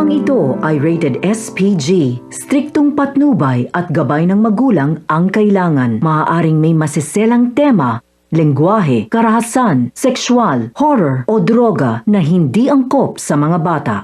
Programang ito ay rated SPG. Striktong patnubay at gabay ng magulang ang kailangan. Maaaring may masiselang tema, lengguwahe, karahasan, sexual, horror o droga na hindi angkop sa mga bata.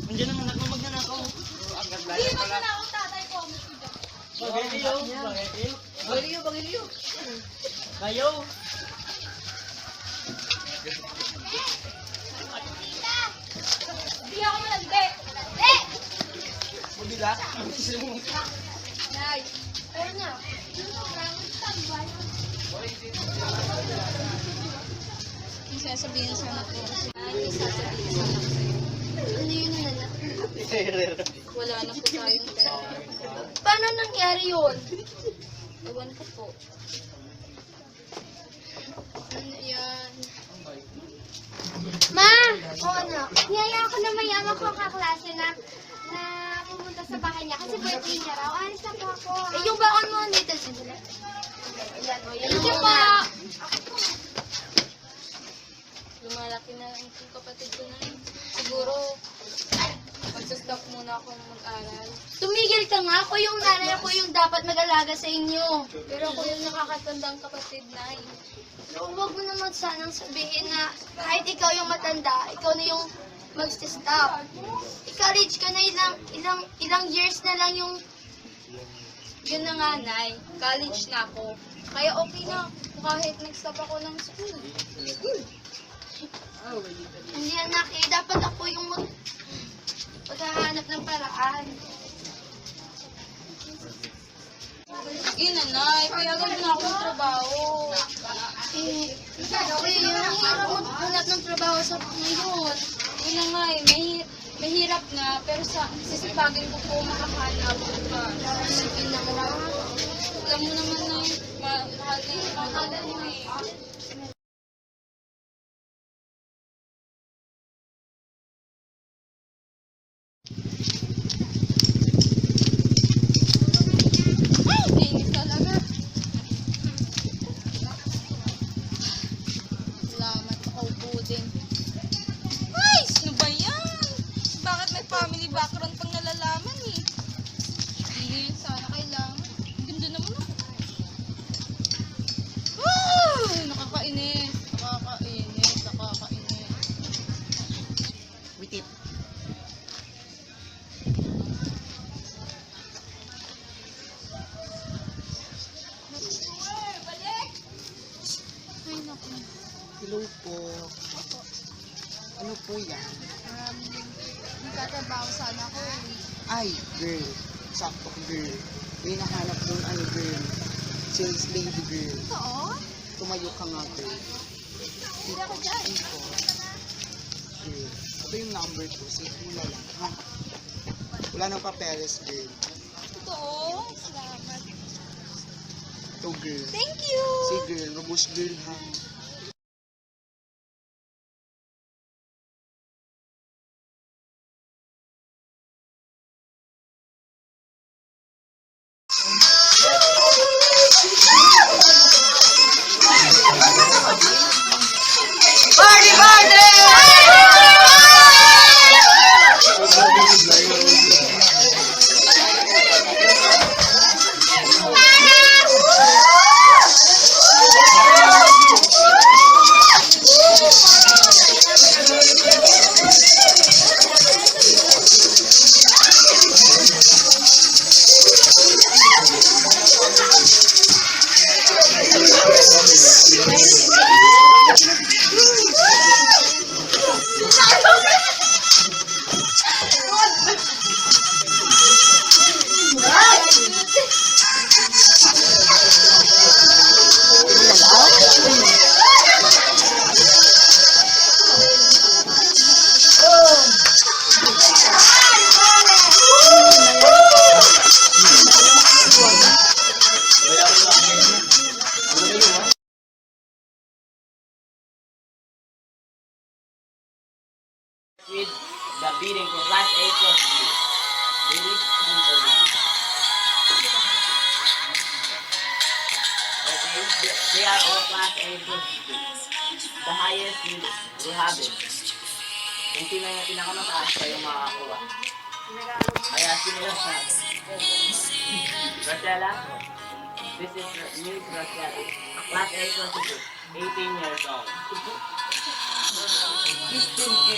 Andiyan naman ako magnanakaw. Agad lang Hindi pala. magnanakaw tatay ko. Bagilyo. Bagilyo. Kayo. Hindi ako malagde. Eh! Mabila. Nay. Pero na. Yung sasabihin sana po. Yung sasabihin sana po. Ano yun na lang? Wala na po tayong pera. Paano nangyari yun? Ewan ko po. Ano yan? Ma! Oo anak. Niyaya ako na mayama ko kaklase na pumunta sa bahay niya kasi birthday niya raw. Alis na po ako. Eh, yung baon mo dito. Yan o. Yan yung pa. Lumalaki na ang kapatid ko na. Siguro, magsa-stop muna ako mag-aral. Tumigil ka nga. Ako yung nanay, ako yung dapat mag-alaga sa inyo. Pero ako yung nakakatandang kapatid na Pero huwag mo naman sanang sabihin na kahit ikaw yung matanda, ikaw na yung mag-stop. I-college ka na ilang years na lang yung... Yun na nga, Nay. College na ako. Kaya okay na kahit nag-stop ako ng school. Hindi anak, dapat ako yung maghahanap ng paraan. Nay, payagan mo na ako ng trabaho. Yung hirap maghanap ng trabaho sa ngayon. Yun na nga mahirap na, pero sisipagin ko po makahanap. Sige naman. Alam mo naman na mahal na yung mahal mo eh. Init talaga. Salamat, nakaupo din. Ay, sino ba yan? Bakit may family background pang nalalaman eh? Hindi yun sana kailangan. Ganda naman ako. Nakakainis. Witip. Ay, naku. Hello po. Ano po yan? Nagtatrabaho sana ako eh. Ay, girl. Sakto girl. May nahanap yung girl. Sales lady girl. Oo? Tumayo ka nga girl. Hindi ako dyan. Ito. Girl. Ito yung number ko. Save mo na lang. Ha? Wala nang papeles girl. Totoo? Salamat. Ito girl. Thank you! Si girl. Robust girl ha. Party, party! with the bidding for Class A prostitutes. Ladies and gentlemen. Okay, they are all Class A prostitutes. The highest will have it. Kung sino yung pinakamataas pa yung makakakuha. Kaya sinilas natin. Rosella, this is Miss Rosella. Class A prostitute, 18 years old. 15K.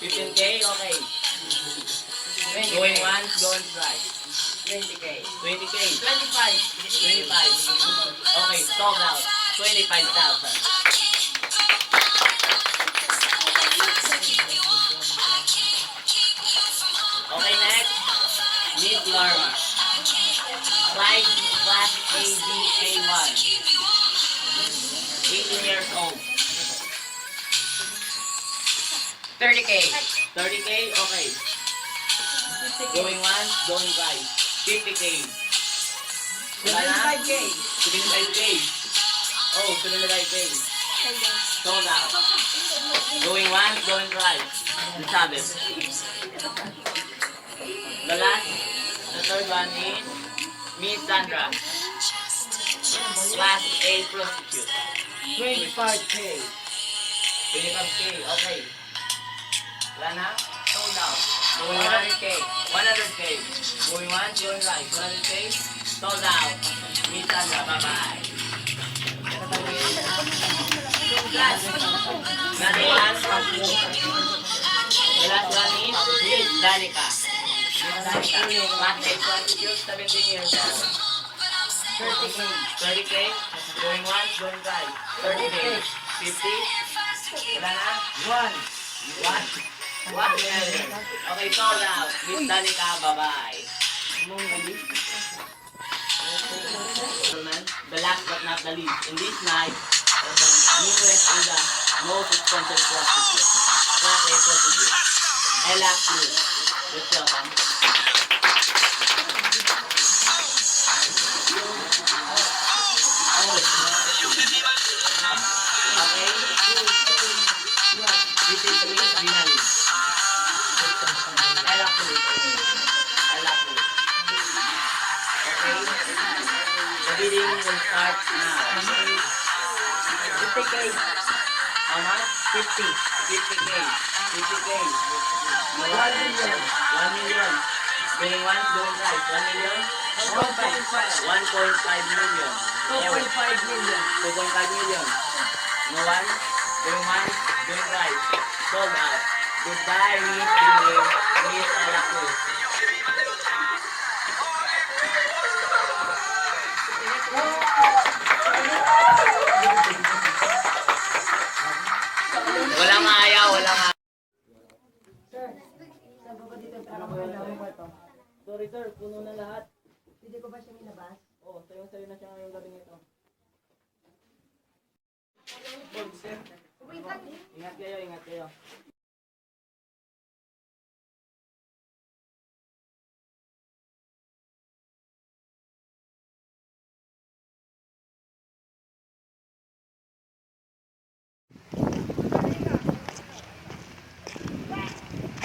15K, okay. Going once, going twice. 20K. 20K. 25. 25. Okay, sold out. 25,000. Okay, next. Miss Larma. Class ABA1. 18 years old. 30K. 30K, okay. Going once, going twice. 50K. 75K. 75K. Oh, 75K. Sold out. Going once, going twice. Let's have it. The third one is Miss Sandra. Class A prostitute. 25K. 25K, okay. Wala na? Sold out. Going 100K. 100K. Going once, going twice. 100K. Sold out. Miss Sandra, bye-bye. Nothing else? The last one is Miss Danica. Miss Danica. Class A prostitute, 17 years old. 30K. 30K. Going once, going twice. 30K. 50. Wala na? 1. What? What? Okay, sold out. Miss Danica, bye-bye. The last but not the least, in this night, the newest and the most expensive prostitute. Class A prostitute. Ella Cruz. Let's welcome. Okay. This is Miss Vinali. Ella Cruz. Ella Cruz. Okay. The bidding will start now. 50K. How much? 50. 50K. 50K. 1 million. 1 million. Going once, going twice. 1 million. 1.5 million. 2.5 million. 2.5 million. No one. Going once, going twice. Sold out. Goodbye, Miss Billy. Miss Ella Cruz. Walang ayaw, walang ayaw. Sorry sir, puno na lahat. Pwede ko ba siya minabas? Oo, sayo-sayo na siya ngayong gabing ito. Ingat kayo, ingat kayo.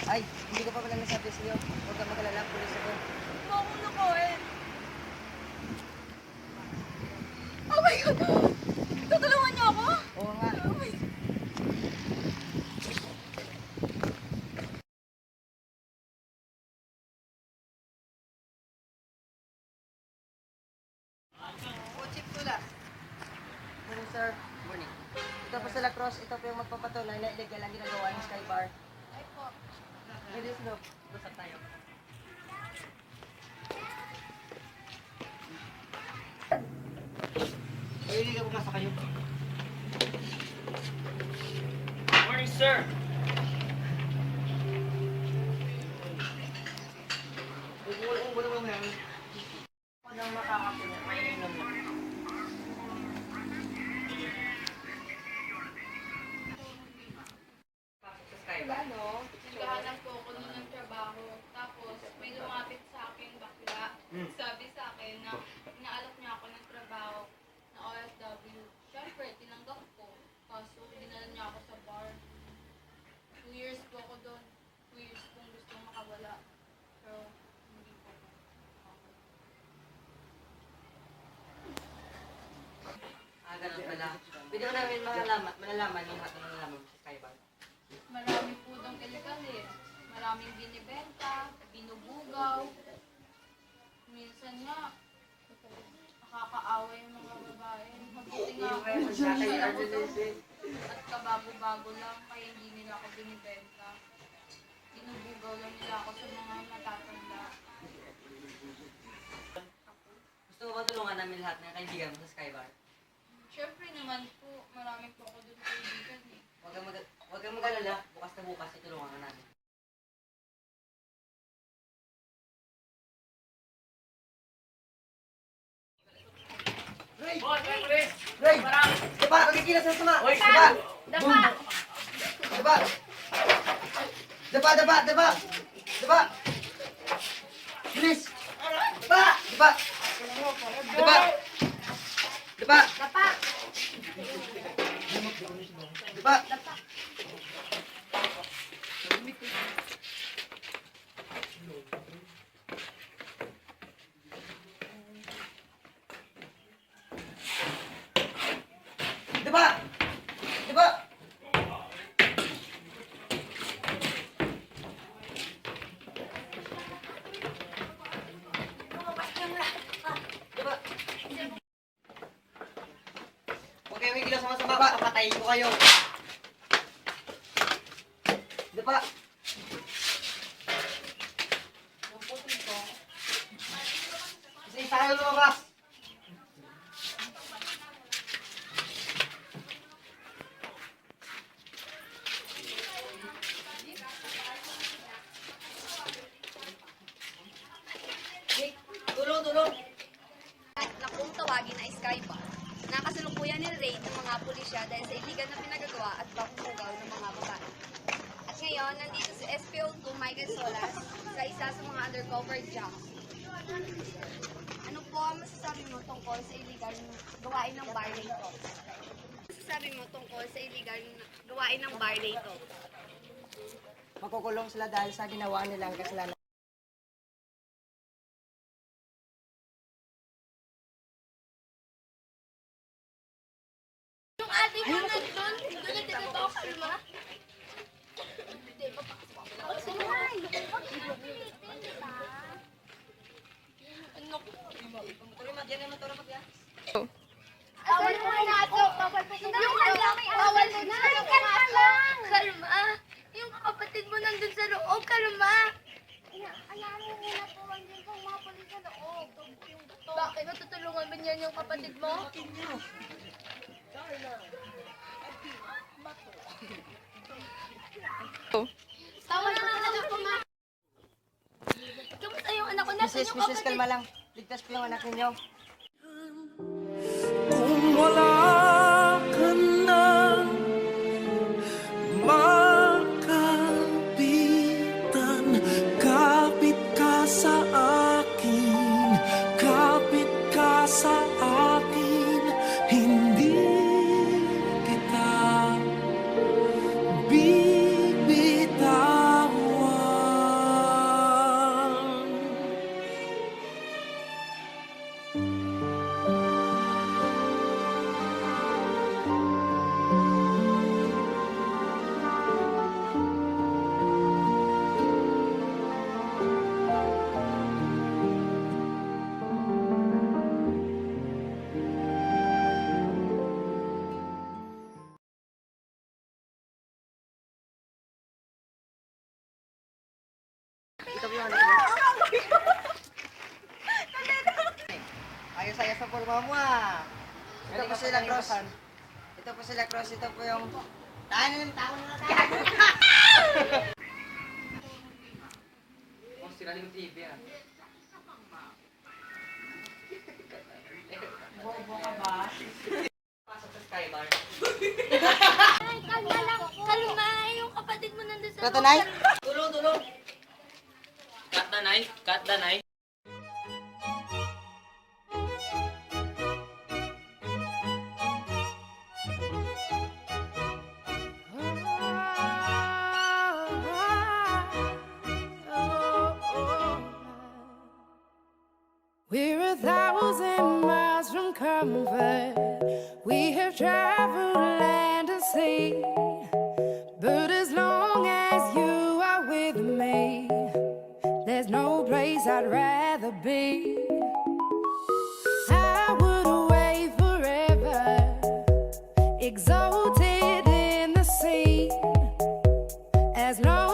Ay, hindi ko pa pala nasabi sa'yo. Huwag ka magalala, pulis ako. Makulo ko eh. Oh my God! Tutulungan niyo ako? Oo nga. Oh my O, Chief Tula. Morning, sir. Morning. Ito po sa La Cruz. Ito po yung magpapatunay na illegal ang ginagawa ng Sky Bar. Ay po. Ladies, no. Usap tayo. Ay, hindi ka magkasa kayo. Morning sir! Wala mo yan. Ako nang makakapunan, mainom mo. Pasok sa Sky Bar. Ano? Naghahanap po ako nun ng trabaho. Tapos may lumapit sa akin bakla. Sabi sa akin na inaalok niya ako ng trabaho na OFW. Siyempre, tinanggap ko. Kaso, dinala niya ako sa bar. 2 years po Pwede mo namin malalaman yung lahat ng nalalaman mo sa Skybar. Marami po dong illegal eh. Maraming binibenta, binubugaw. Minsan nga, nakakaawa yung mga babae. Mabuti nga ako. At kabago-bago lang, kaya hindi nila ako binibenta. Binubugaw lang nila ako sa mga matatanda. Gusto mo ba tulungan namin lahat ng kaibigan mo sa Skybar? Siyempre naman po, marami po ako dun kaibigan eh. Huwag kang mag-alala, bukas na bukas itulungan ka namin. Boss, may pulis! Ray! Parang! Daba! Kagigilas sa sama! Uy! Daba! Dapa! Daba! Daba! Daba! Daba! Daba! Bilis! Daba! Daba! Daba! Daba! Dapa! Daba! Daba! Daba! Daba! Huwag kayong igilaw sa masama, papatayin ko kayo. Daba! Isa tayo lumabas! Nick, tulong, tulong! na kung tawagin ay Skybar. Nakasalukuyan ni Raid ng mga pulisya dahil sa iligan na pinagagawa at panghugaw ng mga babae. At ngayon, nandito si SPO2 Michael Solas sa isa sa mga undercover jobs. Ano po ang masasabi mo tungkol sa iligal gawain ng bar na ito? Masasabi mo tungkol sa iligal gawain ng bar na ito? Makukulong sila dahil sa ginawa nilang kasalanan. Yung ate ko nandun, doon nagdadito ako kalma. Hindi, papasok ako. Ano ko? Bawal mo na ako. Bawal mo na. Bawal mo na. Kalma. Yung kapatid mo nandun sa loob, kalma. Ayaw mo muna po, andun po mga polis sa loob. Bakit? Matutulungan ba niyan yung kapatid mo? Tama na anak ko, ma. Kamusta yung anak ko? Nasaan Mrs. yung Mrs. kapatid? Kalma lang. Ligtas po yung anak ninyo. Kung wala ka na makapitan, kapit ka sa akin, kapit ka sa akin, hindi kita bibitawan. Ito po yung anak ninyo. Ayos-ayos na po lumamwa. Ito po sila Cross. Ito po sila Cross. Ito po yung... Tayo na yung tao na tayo. Oh, sila yung TV ah. Bobo ka ba? Pasok sa Skybar. Ay, kalma lang. Kalma. Yung kapatid mo nandun sa loob. Tatanay? Tulong, tulong. Cut the knife! Cut the knife! We're 1,000 miles from comfort. We have travel land and sea, but as long as you are with me, there's no place I'd rather be. I would away forever, exalted in the sea, as long